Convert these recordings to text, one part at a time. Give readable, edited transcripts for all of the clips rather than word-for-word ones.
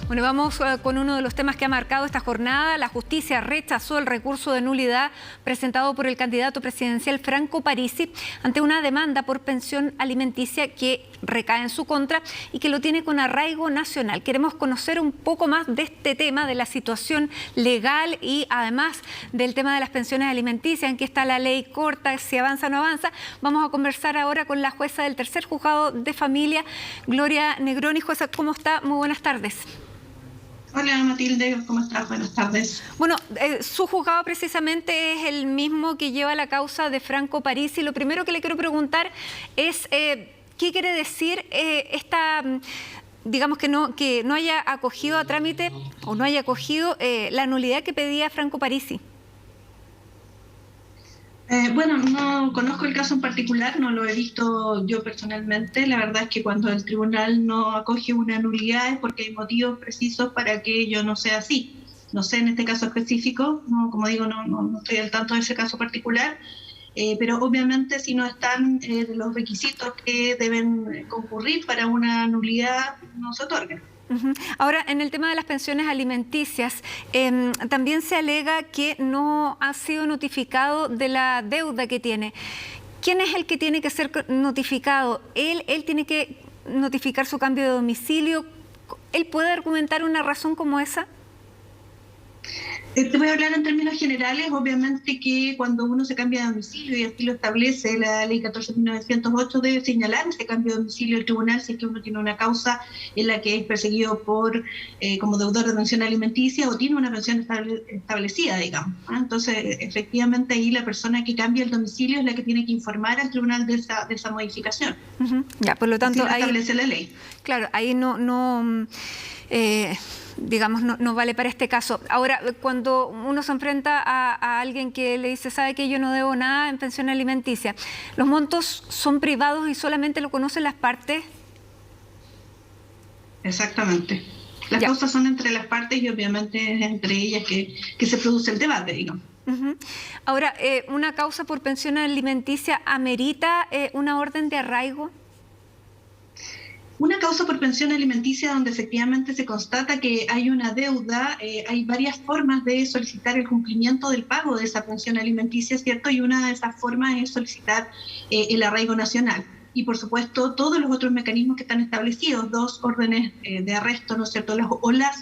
Bueno, vamos con uno de los temas que ha marcado esta jornada. La justicia rechazó el recurso de nulidad presentado por el candidato presidencial Franco Parisi ante una demanda por pensión alimenticia que recae en su contra y que lo tiene con arraigo nacional. Queremos conocer un poco más de este tema, de la situación legal y además del tema de las pensiones alimenticias, en qué está la ley corta, si avanza o no avanza. Vamos a conversar ahora con la jueza del tercer juzgado de familia, Gloria Negroni. Jueza, ¿cómo está? Muy buenas tardes. Hola Matilde, ¿cómo estás? Buenas tardes. Bueno, su juzgado precisamente es el mismo que lleva la causa de Franco Parisi. Lo primero que le quiero preguntar es ¿qué quiere decir digamos que no haya acogido a trámite o no haya acogido la nulidad que pedía Franco Parisi? Bueno, no conozco el caso en particular, no lo he visto yo personalmente. La verdad es que cuando el tribunal no acoge una nulidad es porque hay motivos precisos para que ello no sea así. No sé en este caso específico, no, como digo, no estoy al tanto de ese caso particular, pero obviamente si no están los requisitos que deben concurrir para una nulidad, no se otorgan. Ahora, en el tema de las pensiones alimenticias, también se alega que no ha sido notificado de la deuda que tiene. ¿Quién es el que tiene que ser notificado? ¿Él tiene que notificar su cambio de domicilio? ¿Él puede argumentar una razón como esa? Te voy a hablar en términos generales. Obviamente que cuando uno se cambia de domicilio, y así lo establece la ley 14.908, debe señalar ese cambio de domicilio al tribunal si es que uno tiene una causa en la que es perseguido como deudor de pensión alimenticia o tiene una pensión establecida, digamos. Entonces, efectivamente, ahí la persona que cambia el domicilio es la que tiene que informar al tribunal de esa modificación. Ya, por lo tanto, así lo establece la ley. Claro, ahí digamos, no vale para este caso. Ahora, cuando uno se enfrenta a alguien que le dice, sabe que yo no debo nada en pensión alimenticia, ¿los montos son privados y solamente lo conocen las partes? Exactamente. Las causas son entre las partes y obviamente es entre ellas que se produce el debate, digamos. Ahora, ¿una causa por pensión alimenticia amerita una orden de arraigo? Una causa por pensión alimenticia donde efectivamente se constata que hay una deuda, hay varias formas de solicitar el cumplimiento del pago de esa pensión alimenticia, ¿cierto? Y una de esas formas es solicitar el arraigo nacional. Y por supuesto todos los otros mecanismos que están establecidos, 2 órdenes de arresto, ¿no es cierto? Las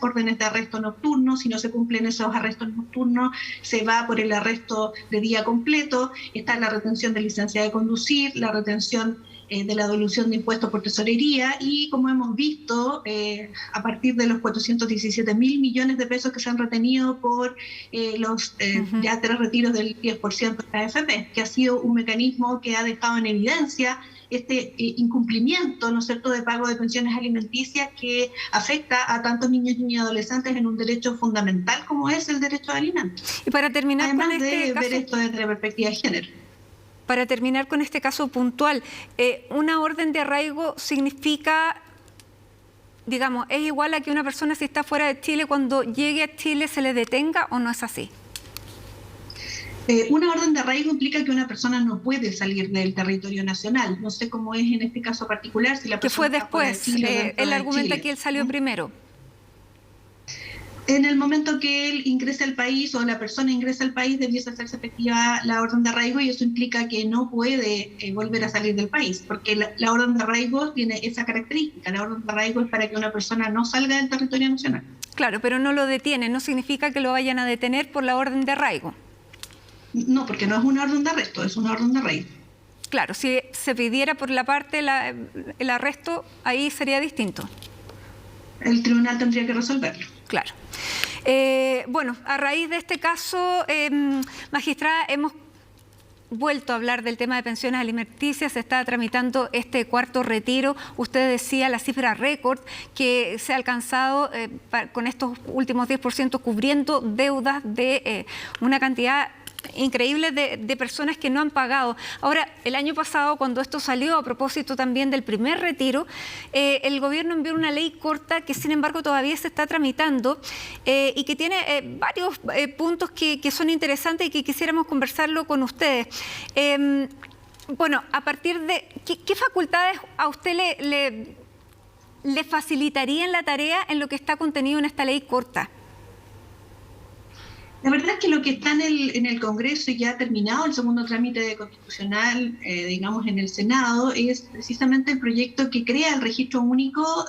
órdenes de arresto nocturno. Si no se cumplen esos arrestos nocturnos, se va por el arresto de día completo. Está la retención de licencia de conducir, la retención de la devolución de impuestos por tesorería y, como hemos visto, a partir de los 417.000 millones de pesos que se han retenido por los ya 3 retiros del 10% de la AFP, que ha sido un mecanismo que ha dejado en evidencia este incumplimiento, ¿no es cierto?, de pago de pensiones alimenticias que afecta a tantos niños, niñas y adolescentes en un derecho fundamental como es el derecho a alimentos. Y para terminar, además con de este ver caso, esto desde la perspectiva de género. Para terminar con este caso puntual, una orden de arraigo significa, digamos, ¿es igual a que una persona, si está fuera de Chile, cuando llegue a Chile se le detenga o no es así? Una orden de arraigo implica que una persona no puede salir del territorio nacional. No sé cómo es en este caso particular, si la persona que fue está fuera de después, Chile, él argumenta Chile. que él salió primero. En el momento que él ingrese al país o la persona ingresa al país, debiese hacerse efectiva la orden de arraigo y eso implica que no puede volver a salir del país, porque la orden de arraigo tiene esa característica. La orden de arraigo es para que una persona no salga del territorio nacional. Claro, pero no lo detiene, no significa que lo vayan a detener por la orden de arraigo. No, porque no es una orden de arresto, es una orden de arraigo. Claro, si se pidiera por la parte el arresto, ahí sería distinto. El tribunal tendría que resolverlo. Claro. Bueno, a raíz de este caso, magistrada, hemos vuelto a hablar del tema de pensiones alimenticias. Se está tramitando este 4.º retiro. Usted decía la cifra récord que se ha alcanzado con estos últimos 10% cubriendo deudas de una cantidad increíble de personas que no han pagado. Ahora, el año pasado, cuando esto salió, a propósito también del primer retiro, el gobierno envió una ley corta que, sin embargo, todavía se está tramitando y que tiene varios puntos que son interesantes y que quisiéramos conversarlo con ustedes. Bueno, a partir de... ¿Qué facultades a usted le facilitarían la tarea en lo que está contenido en esta ley corta? La verdad es que lo que está en el Congreso y ya ha terminado el segundo trámite constitucional, digamos, en el Senado, es precisamente el proyecto que crea el registro único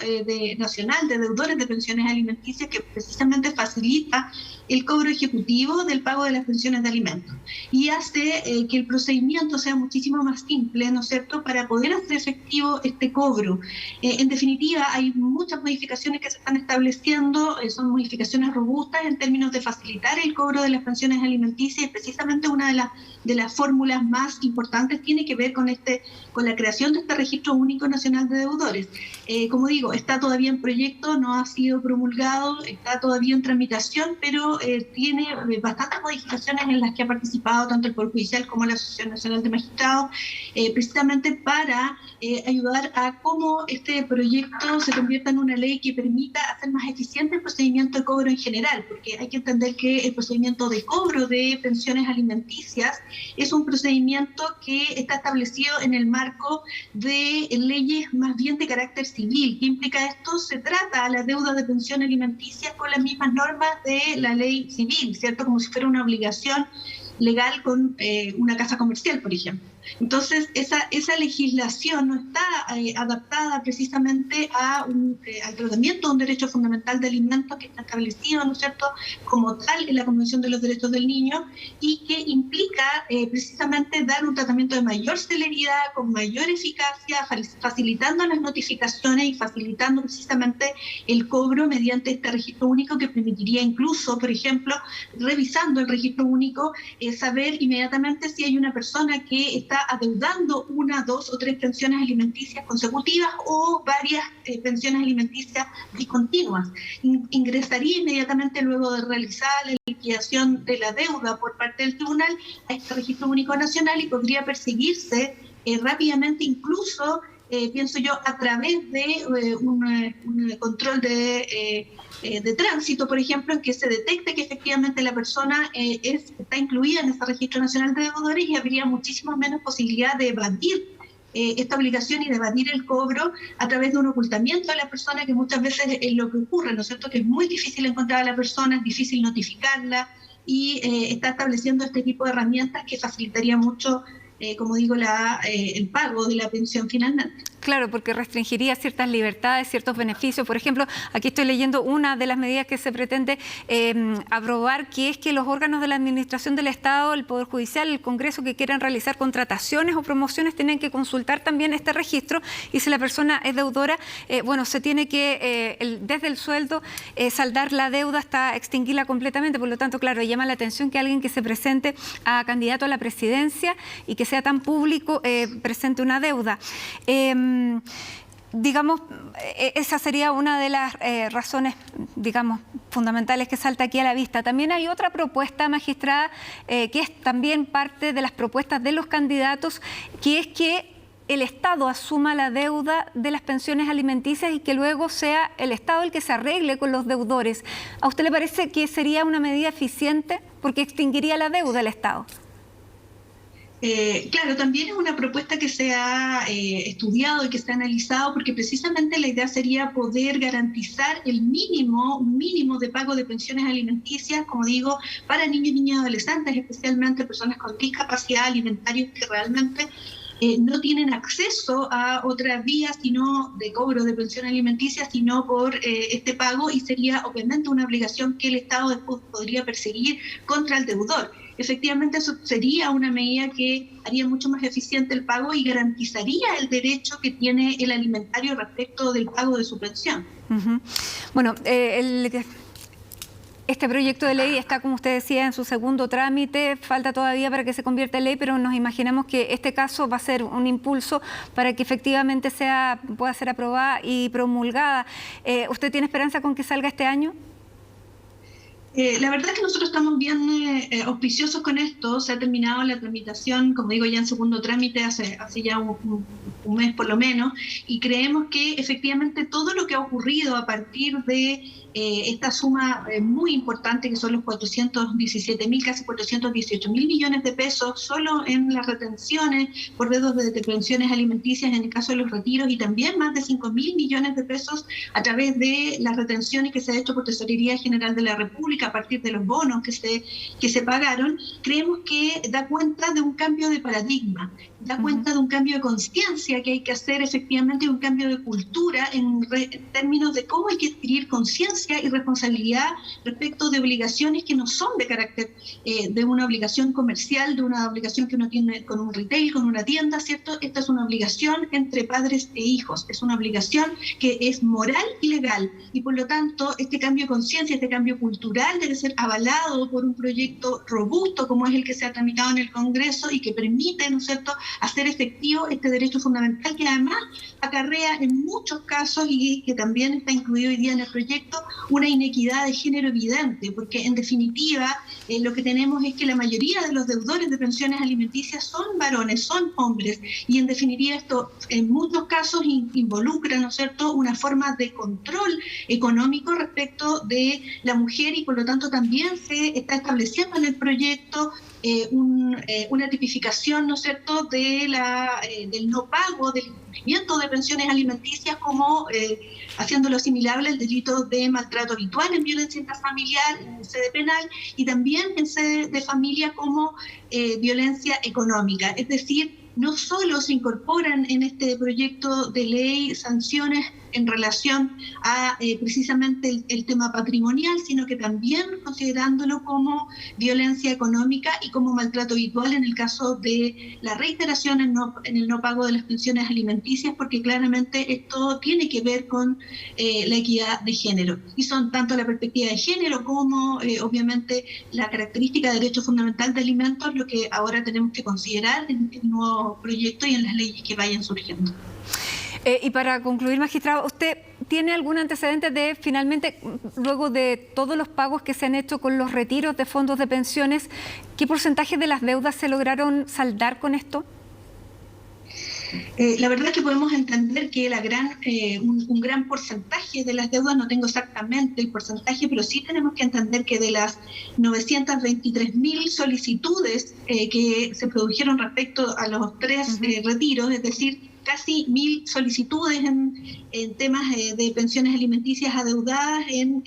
nacional de deudores de pensiones alimenticias, que precisamente facilita el cobro ejecutivo del pago de las pensiones de alimentos y hace que el procedimiento sea muchísimo más simple, ¿no es cierto?, para poder hacer efectivo este cobro. En definitiva, hay muchas modificaciones que se están estableciendo, son modificaciones robustas en términos de facilitar el cobro de las pensiones alimenticias, y precisamente una de las fórmulas más importantes tiene que ver con la creación de este registro único nacional de deudores. Como digo, está todavía en proyecto, no ha sido promulgado, está todavía en tramitación, pero tiene bastantes modificaciones en las que ha participado tanto el Poder Judicial como la Asociación Nacional de Magistrados, precisamente para ayudar a cómo este proyecto se convierta en una ley que permita hacer más eficiente el procedimiento de cobro en general, porque hay que entender que el procedimiento de cobro de pensiones alimenticias es un procedimiento que está establecido en el marco de leyes más bien de carácter civil. ¿Qué implica esto? Se trata a la deuda de pensión alimenticia con las mismas normas de la ley civil, ¿cierto? Como si fuera una obligación legal con una casa comercial, por ejemplo. Entonces, esa legislación no está adaptada precisamente al tratamiento de un derecho fundamental de alimentos que está establecido, ¿no es cierto?, como tal en la Convención de los Derechos del Niño, y que implica precisamente dar un tratamiento de mayor celeridad, con mayor eficacia, facilitando las notificaciones y facilitando precisamente el cobro mediante este registro único, que permitiría incluso, por ejemplo, revisando el registro único, saber inmediatamente si hay una persona que está adeudando 1, 2 o 3 pensiones alimenticias consecutivas o varias pensiones alimenticias discontinuas. Ingresaría inmediatamente, luego de realizar la liquidación de la deuda por parte del tribunal, a este registro único nacional, y podría perseguirse rápidamente, incluso pienso yo, a través de un control de tránsito, por ejemplo, en que se detecte que efectivamente la persona está incluida en ese registro nacional de deudores, y habría muchísimo menos posibilidad de evadir esta obligación y de evadir el cobro a través de un ocultamiento de la persona, que muchas veces es lo que ocurre, ¿no es cierto?, que es muy difícil encontrar a la persona, es difícil notificarla, y está estableciendo este tipo de herramientas que facilitaría mucho, como digo, el pago de la pensión finalmente. Claro, porque restringiría ciertas libertades, ciertos beneficios. Por ejemplo, aquí estoy leyendo una de las medidas que se pretende aprobar, que es que los órganos de la Administración del Estado, el Poder Judicial, el Congreso, que quieran realizar contrataciones o promociones, tienen que consultar también este registro, y si la persona es deudora, se tiene que, desde el sueldo, saldar la deuda hasta extinguirla completamente. Por lo tanto, claro, llama la atención que alguien que se presente a candidato a la presidencia y que sea tan público presente una deuda. Digamos, esa sería una de las razones, digamos, fundamentales que salta aquí a la vista. También hay otra propuesta, magistrada, que es también parte de las propuestas de los candidatos, que es que el Estado asuma la deuda de las pensiones alimenticias y que luego sea el Estado el que se arregle con los deudores. ¿A usted le parece que sería una medida eficiente? Porque extinguiría la deuda del Estado. Claro, también es una propuesta que se ha estudiado y que se ha analizado, porque precisamente la idea sería poder garantizar un mínimo de pago de pensiones alimenticias, como digo, para niños y niñas adolescentes, especialmente personas con discapacidad alimentaria que realmente no tienen acceso a otra vía sino de cobro de pensión alimenticia, sino por este pago, y sería obviamente una obligación que el Estado después podría perseguir contra el deudor. Efectivamente, eso sería una medida que haría mucho más eficiente el pago y garantizaría el derecho que tiene el alimentario respecto del pago de su pensión. Bueno, este proyecto de ley está, como usted decía, en su segundo trámite. Falta todavía para que se convierta en ley, pero nos imaginamos que este caso va a ser un impulso para que efectivamente pueda ser aprobada y promulgada. ¿Usted tiene esperanza con que salga este año? La verdad es que nosotros estamos bien auspiciosos con esto. Se ha terminado la tramitación, como digo, ya en segundo trámite hace ya un mes por lo menos, y creemos que efectivamente todo lo que ha ocurrido a partir de esta suma muy importante, que son los 417.000, casi 418.000 millones de pesos, solo en las retenciones por deudas de pensiones alimenticias en el caso de los retiros, y también más de 5.000 millones de pesos a través de las retenciones que se ha hecho por Tesorería General de la República a partir de los bonos que se pagaron. Creemos que da cuenta de un cambio de paradigma, da cuenta de un cambio de conciencia que hay que hacer, efectivamente un cambio de cultura en términos de cómo hay que adquirir conciencia y responsabilidad respecto de obligaciones que no son de carácter de una obligación comercial, de una obligación que uno tiene con un retail, con una tienda, ¿cierto? Esta es una obligación entre padres e hijos, es una obligación que es moral y legal, y por lo tanto este cambio de conciencia, este cambio cultural debe ser avalado por un proyecto robusto como es el que se ha tramitado en el Congreso y que permite, ¿no es cierto?, hacer efectivo este derecho fundamental que además acarrea en muchos casos, y que también está incluido hoy día en el proyecto, una inequidad de género evidente, porque en definitiva lo que tenemos es que la mayoría de los deudores de pensiones alimenticias son varones, son hombres, y en definitiva esto en muchos casos involucra, ¿no es cierto?, una forma de control económico respecto de la mujer, y por lo tanto también se está estableciendo en el proyecto una tipificación, ¿no es cierto?, del no pago, del incumplimiento de pensiones alimenticias, como haciéndolo asimilable al delito de maltrato habitual en violencia intrafamiliar en sede penal, y también en sede de familia como violencia económica. Es decir, no solo se incorporan en este proyecto de ley sanciones en relación a precisamente el tema patrimonial, sino que también considerándolo como violencia económica y como maltrato habitual en el caso de la reiteración en el no pago de las pensiones alimenticias, porque claramente esto tiene que ver con la equidad de género. Y son tanto la perspectiva de género como obviamente la característica de derecho fundamental de alimentos lo que ahora tenemos que considerar en el nuevo proyecto y en las leyes que vayan surgiendo. Y para concluir, magistrado, ¿usted tiene algún antecedente de finalmente, luego de todos los pagos que se han hecho con los retiros de fondos de pensiones, qué porcentaje de las deudas se lograron saldar con esto? La verdad es que podemos entender que un gran porcentaje de las deudas, no tengo exactamente el porcentaje, pero sí tenemos que entender que de las 923.000 solicitudes que se produjeron respecto a los tres retiros, es decir, casi 1.000 solicitudes en temas de pensiones alimenticias adeudadas en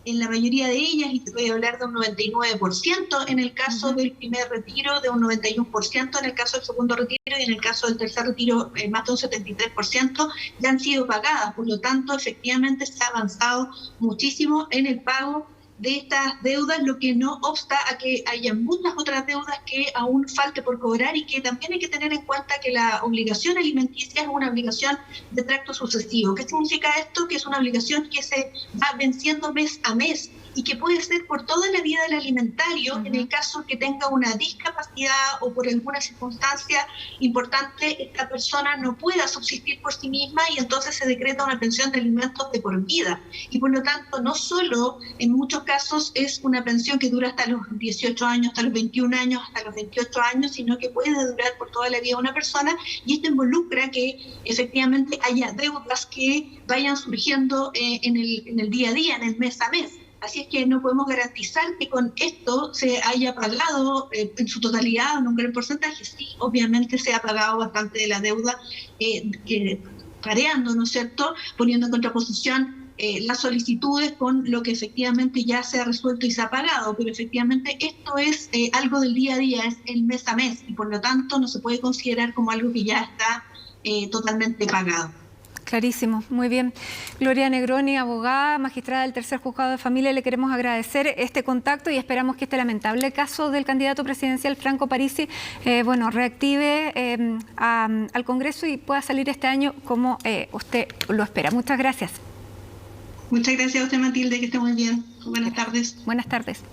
la mayoría de ellas, y te voy a hablar de un 99% en el caso del primer retiro, de un 91% en el caso del segundo retiro, y en el caso del tercer retiro más de un 73% ya han sido pagadas. Por lo tanto, efectivamente se ha avanzado muchísimo en el pago de estas deudas, lo que no obsta a que haya muchas otras deudas que aún falte por cobrar, y que también hay que tener en cuenta que la obligación alimenticia es una obligación de tracto sucesivo. ¿Qué significa esto? Que es una obligación que se va venciendo mes a mes y que puede ser por toda la vida del alimentario en el caso que tenga una discapacidad o por alguna circunstancia importante esta persona no pueda subsistir por sí misma, y entonces se decreta una pensión de alimentos de por vida. Y por lo tanto no solo en muchos casos es una pensión que dura hasta los 18 años, hasta los 21 años, hasta los 28 años, sino que puede durar por toda la vida de una persona, y esto involucra que efectivamente haya deudas que vayan surgiendo en el día a día, en el mes a mes. Así es que no podemos garantizar que con esto se haya pagado en su totalidad, en un gran porcentaje. Sí, obviamente se ha pagado bastante de la deuda, pareando, ¿no es cierto?, poniendo en contraposición las solicitudes con lo que efectivamente ya se ha resuelto y se ha pagado, pero efectivamente esto es algo del día a día, es el mes a mes, y por lo tanto no se puede considerar como algo que ya está totalmente pagado. Clarísimo, muy bien. Gloria Negroni, abogada, magistrada del Tercer Juzgado de Familia, le queremos agradecer este contacto y esperamos que este lamentable caso del candidato presidencial Franco Parisi reactive al Congreso y pueda salir este año como usted lo espera. Muchas gracias. Muchas gracias a usted, Matilde, que esté muy bien. Buenas tardes. Buenas tardes.